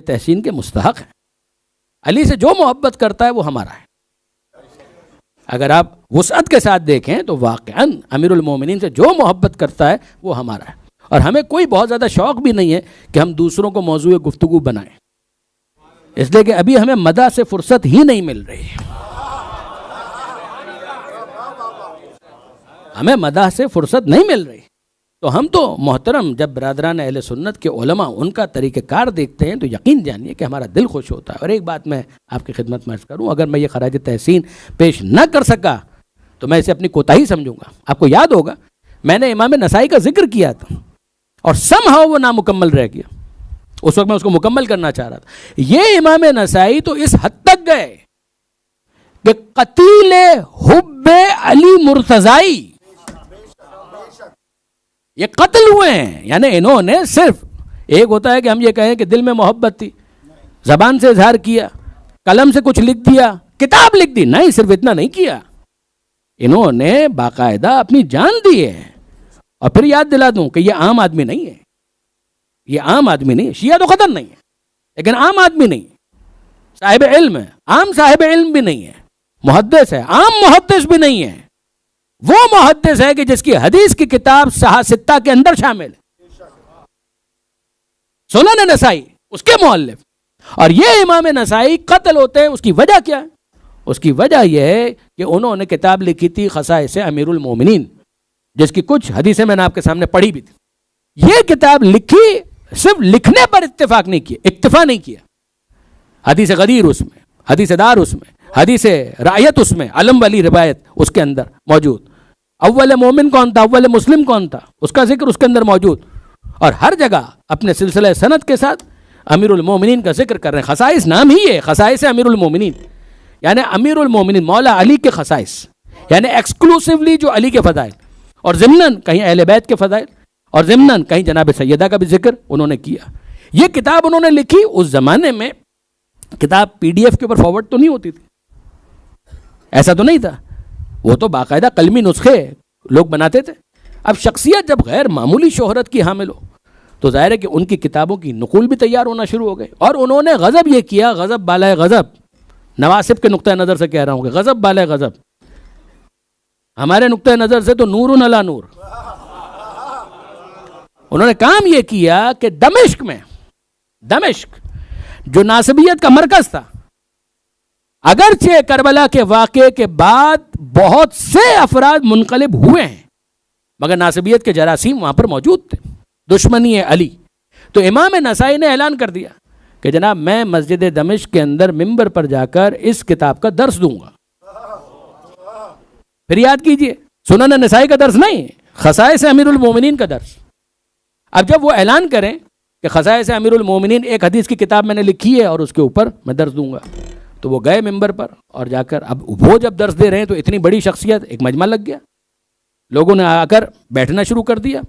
تحسین کے مستحق ہیں. علی سے جو محبت کرتا ہے وہ ہمارا ہے. اگر آپ وسعت کے ساتھ دیکھیں تو واقعاً امیر المومنین سے جو محبت کرتا ہے وہ ہمارا ہے. اور ہمیں کوئی بہت زیادہ شوق بھی نہیں ہے کہ ہم دوسروں کو موضوع گفتگو بنائیں، اس لیے کہ ابھی ہمیں مدح سے فرصت ہی نہیں مل رہی. ہمیں مدح سے فرصت نہیں مل رہی. تو ہم تو محترم جب برادران اہل سنت کے علماء ان کا طریقہ کار دیکھتے ہیں تو یقین جانیے کہ ہمارا دل خوش ہوتا ہے. اور ایک بات میں آپ کی خدمت میں عرض کروں، اگر میں یہ خراج تحسین پیش نہ کر سکا تو میں اسے اپنی کوتاہی سمجھوں گا. آپ کو یاد ہوگا میں نے امام نسائی کا ذکر کیا تھا اور سم ہاؤ وہ نامکمل رہ گیا. اس وقت میں اس کو مکمل کرنا چاہ رہا تھا. یہ امام نسائی تو اس حد تک گئے کہ قتیل حب علی مرتضائی یہ قتل ہوئے ہیں. یعنی انہوں نے صرف ایک ہوتا ہے کہ ہم یہ کہیں کہ دل میں محبت تھی، زبان سے اظہار کیا، قلم سے کچھ لکھ دیا، کتاب لکھ دی. نہیں، صرف اتنا نہیں کیا، انہوں نے باقاعدہ اپنی جان دی ہے. اور پھر یاد دلا دوں کہ یہ عام آدمی نہیں ہے. یہ عام آدمی نہیں ہے. شیعہ تو قطعاً نہیں ہے، لیکن عام آدمی نہیں. صاحب علم ہے، عام صاحب علم بھی نہیں ہے. محدث ہے، عام محدث بھی نہیں ہے. وہ محدث ہے کہ جس کی حدیث کی کتاب صحاح ستہ کے اندر شامل ہے، سنن نسائی اس کے مؤلف. اور یہ امام نسائی قتل ہوتے ہیں. اس کی وجہ کیا ہے؟ اس کی وجہ یہ ہے کہ انہوں نے کتاب لکھی تھی خصائص امیر المومنین، جس کی کچھ حدیثیں میں نے آپ کے سامنے پڑھی بھی تھی. یہ کتاب لکھی، صرف لکھنے پر اتفاق نہیں کیا، اکتفا نہیں کیا. حدیث غدیر اس میں، حدیث دار اس میں، حدیث رعیت اس میں، علم والی روایت اس کے اندر موجود. اول مومن کون تھا، اول مسلم کون تھا، اس کا ذکر اس کے اندر موجود. اور ہر جگہ اپنے سلسلہ سند کے ساتھ امیر المومنین کا ذکر کر رہے ہیں. خصائص نام ہی ہے، خصائص امیر المومنین، یعنی امیر المومنین مولا علی کے خصائص، یعنی ایکسکلوسیولی جو علی کے فضائل، اور ضمناً کہیں اہل بیت کے فضائل، اور ضمناً کہیں جناب سیدہ کا بھی ذکر انہوں نے کیا. یہ کتاب انہوں نے لکھی. اس زمانے میں کتاب پی ڈی ایف کے اوپر فارورڈ تو نہیں ہوتی تھی، ایسا تو نہیں تھا. وہ تو باقاعدہ قلمی نسخے لوگ بناتے تھے. اب شخصیت جب غیر معمولی شہرت کی حامل ہو تو ظاہر ہے کہ ان کی کتابوں کی نقول بھی تیار ہونا شروع ہو گئے. اور انہوں نے غضب یہ کیا، غضب بالائے غضب، نواسب کے نقطۂ نظر سے کہہ رہا ہوں کہ غضب بالائے غضب. ہمارے نقطۂ نظر سے تو نور علی نور. انہوں نے کام یہ کیا کہ دمشق جو ناصبیت کا مرکز تھا، اگرچہ کربلا کے واقعے کے بعد بہت سے افراد منقلب ہوئے ہیں، مگر ناصبیت کے جراثیم وہاں پر موجود تھے. دشمنی ہے علی. تو امام نسائی نے اعلان کر دیا کہ جناب میں مسجد دمشق کے اندر ممبر پر جا کر اس کتاب کا درس دوں گا. پھر یاد کیجئے، سنن نسائی کا درس نہیں، خصائص امیر المومنین کا درس. اب جب وہ اعلان کریں کہ خصائص امیر المومنین ایک حدیث کی کتاب میں نے لکھی ہے اور اس کے اوپر میں درس دوں گا، تو وہ گئے ممبر پر اور جا کر، اب وہ جب درس دے رہے ہیں تو اتنی بڑی شخصیت، ایک مجمع لگ گیا. لوگوں نے آ کر بیٹھنا شروع کر دیا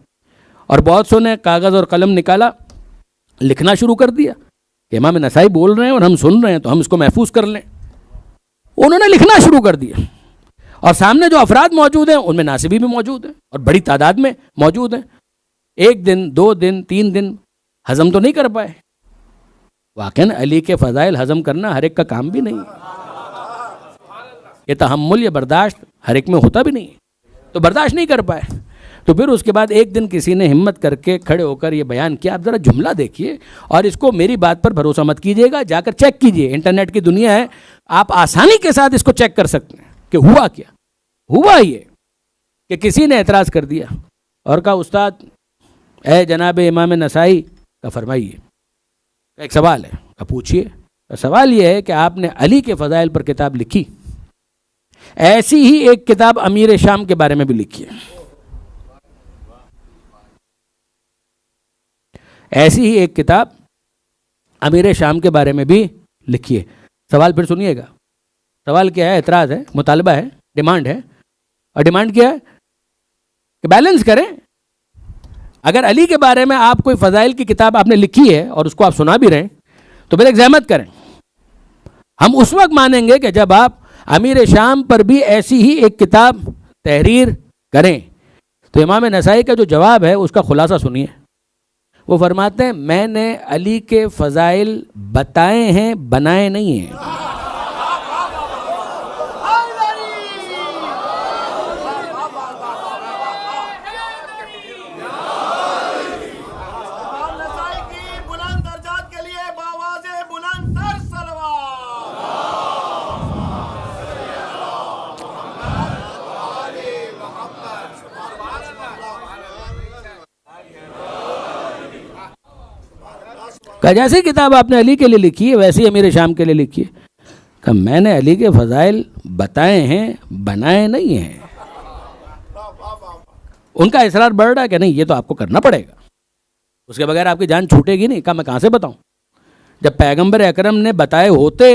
اور بہت سو نے کاغذ اور قلم نکالا، لکھنا شروع کر دیا کہ امام نسائی بول رہے ہیں اور ہم سن رہے ہیں تو ہم اس کو محفوظ کر لیں. انہوں نے لکھنا شروع کر دیا اور سامنے جو افراد موجود ہیں ان میں ناصبی بھی موجود ہیں اور بڑی تعداد میں موجود ہیں. ایک دن، 2 دن، 3 دن ہضم تو نہیں کر پائے. واقعاً علی کے فضائل ہضم کرنا ہر ایک کا کام بھی نہیں ہے. یہ تحمل، یہ برداشت ہر ایک میں ہوتا بھی نہیں ہے، تو برداشت نہیں کر پائے. تو پھر اس کے بعد ایک دن کسی نے ہمت کر کے کھڑے ہو کر یہ بیان کیا. آپ ذرا جملہ دیکھیے اور اس کو میری بات پر بھروسہ مت کیجیے گا، جا کر چیک کیجیے. انٹرنیٹ کی دنیا ہے، آپ آسانی کے ساتھ اس کو چیک کر سکتے ہیں کہ ہوا کیا. ہوا یہ کہ کسی نے اعتراض کر دیا اور کہا استاد اے جناب امام نسائی کا فرمائیے، ایک سوال ہے، پوچھیے. سوال یہ ہے کہ آپ نے علی کے فضائل پر کتاب لکھی، ایسی ہی ایک کتاب امیر شام کے بارے میں بھی لکھی ہے، ایسی ہی ایک کتاب امیر شام کے بارے میں بھی لکھی ہے. سوال پھر سنیے گا. سوال کیا ہے؟ اعتراض ہے، مطالبہ ہے، ڈیمانڈ ہے. اور ڈیمانڈ کیا ہے کہ بیلنس کریں. اگر علی کے بارے میں آپ کوئی فضائل کی کتاب آپ نے لکھی ہے اور اس کو آپ سنا بھی رہے ہیں تو پھر ایک زحمت کریں. ہم اس وقت مانیں گے کہ جب آپ امیر شام پر بھی ایسی ہی ایک کتاب تحریر کریں. تو امام نسائی کا جو جواب ہے اس کا خلاصہ سنیے. وہ فرماتے ہیں میں نے علی کے فضائل بتائے ہیں، بنائے نہیں ہیں۔ کہ جیسی کتاب آپ نے علی کے لیے لکھی ہے ویسی امیر شام کے لیے لکھی ہے، کہ میں نے علی کے فضائل بتائے ہیں، بنائے نہیں ہیں۔ ان کا اصرار بڑھ رہا ہے کہ نہیں یہ تو آپ کو کرنا پڑے گا، اس کے بغیر آپ کی جان چھوٹے گی نہیں۔ کہا میں کہاں سے بتاؤں، جب پیغمبر اکرم نے بتائے ہوتے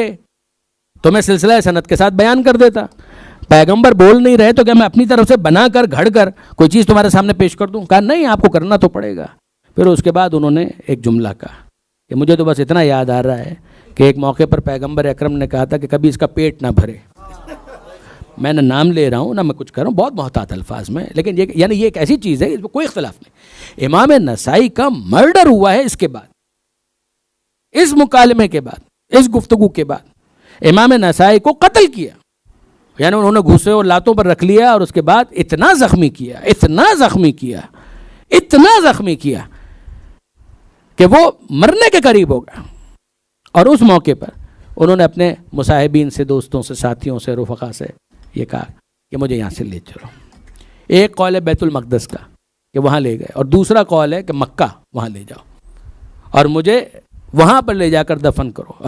تو میں سلسلہ سند کے ساتھ بیان کر دیتا۔ پیغمبر بول نہیں رہے تو کیا میں اپنی طرف سے بنا کر گھڑ کر کوئی چیز تمہارے سامنے پیش کر دوں؟ کہا نہیں، آپ کو کرنا تو پڑے گا۔ پھر اس کے بعد انہوں نے ایک جملہ کہا کہ مجھے تو بس اتنا یاد آ رہا ہے کہ ایک موقع پر پیغمبر اکرم نے کہا تھا کہ کبھی اس کا پیٹ نہ بھرے۔ میں نہ نام لے رہا ہوں نہ میں کچھ کر رہا ہوں، بہت محتاط الفاظ میں، لیکن یہ ایک ایسی چیز ہے اس میں کوئی اختلاف نہیں۔ امام نسائی کا مرڈر ہوا ہے اس کے بعد، اس مکالمے کے بعد، اس گفتگو کے بعد امام نسائی کو قتل کیا، یعنی انہوں نے گھسے اور لاتوں پر رکھ لیا اور اس کے بعد اتنا زخمی کیا، اتنا زخمی کیا، اتنا زخمی کیا کہ وہ مرنے کے قریب ہو گیا۔ اور اس موقع پر انہوں نے اپنے مصاحبین سے، دوستوں سے، ساتھیوں سے، رفقا سے یہ کہا کہ مجھے یہاں سے لے چلو۔ ایک قول ہے بیت المقدس کا کہ وہاں لے گئے، اور دوسرا قول ہے کہ مکہ وہاں لے جاؤ اور مجھے وہاں پر لے جا کر دفن کرو۔ اور